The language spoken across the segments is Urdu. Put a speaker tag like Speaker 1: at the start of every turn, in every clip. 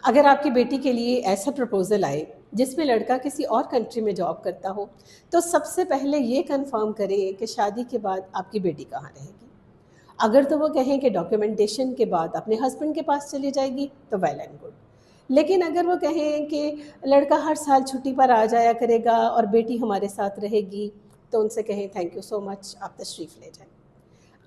Speaker 1: اگر آپ کی بیٹی کے لیے ایسا پرپوزل آئے جس میں لڑکا کسی اور کنٹری میں جاب کرتا ہو، تو سب سے پہلے یہ کنفرم کریں کہ شادی کے بعد آپ کی بیٹی کہاں رہے گی۔ اگر تو وہ کہیں کہ ڈاکیومنٹیشن کے بعد اپنے ہسبینڈ کے پاس چلی جائے گی تو ویل اینڈ گڈ، لیکن اگر وہ کہیں کہ لڑکا ہر سال چھٹی پر آ جایا کرے گا اور بیٹی ہمارے ساتھ رہے گی، تو ان سے کہیں تھینک یو سو مچ، آپ تشریف لے جائیں۔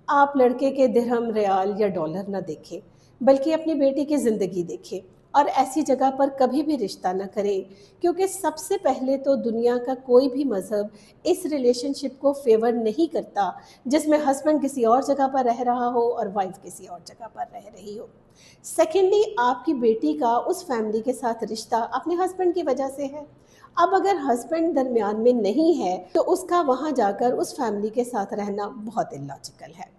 Speaker 1: آپ لڑکے کے درہم، ریال یا ڈالر نہ دیکھیں، بلکہ اپنی بیٹی کی زندگی دیکھیں، اور ایسی جگہ پر کبھی بھی رشتہ نہ کریں، کیونکہ سب سے پہلے تو دنیا کا کوئی بھی مذہب اس ریلیشن شپ کو فیور نہیں کرتا جس میں ہسبینڈ کسی اور جگہ پر رہ رہا ہو اور وائف کسی اور جگہ پر رہ رہی ہو۔ سیکنڈلی، آپ کی بیٹی کا اس فیملی کے ساتھ رشتہ اپنے ہسبینڈ کی وجہ سے ہے۔ اب اگر ہسبینڈ درمیان میں نہیں ہے تو اس کا وہاں جا کر اس فیملی کے ساتھ رہنا بہت الاجیکل ہے۔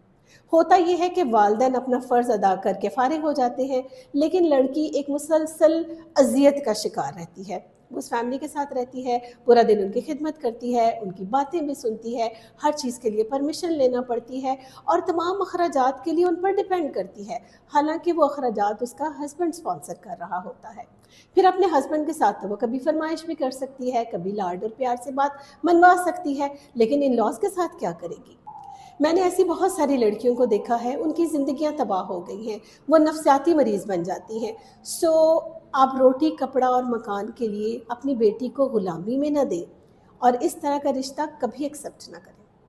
Speaker 1: ہوتا یہ ہے کہ والدین اپنا فرض ادا کر کے فارغ ہو جاتے ہیں، لیکن لڑکی ایک مسلسل اذیت کا شکار رہتی ہے۔ وہ اس فیملی کے ساتھ رہتی ہے، پورا دن ان کی خدمت کرتی ہے، ان کی باتیں بھی سنتی ہے، ہر چیز کے لیے پرمیشن لینا پڑتی ہے، اور تمام اخراجات کے لیے ان پر ڈیپینڈ کرتی ہے، حالانکہ وہ اخراجات اس کا ہسبینڈ سپانسر کر رہا ہوتا ہے۔ پھر اپنے ہسبینڈ کے ساتھ تو وہ کبھی فرمائش بھی کر سکتی ہے، کبھی لاڈ اور پیار سے بات منوا سکتی ہے، لیکن ان لاز کے ساتھ کیا کرے گی؟ میں نے ایسی بہت ساری لڑکیوں کو دیکھا ہے، ان کی زندگیاں تباہ ہو گئی ہیں، وہ نفسیاتی مریض بن جاتی ہیں۔ آپ روٹی، کپڑا اور مکان کے لیے اپنی بیٹی کو غلامی میں نہ دیں، اور اس طرح کا رشتہ کبھی ایکسیپٹ نہ کریں۔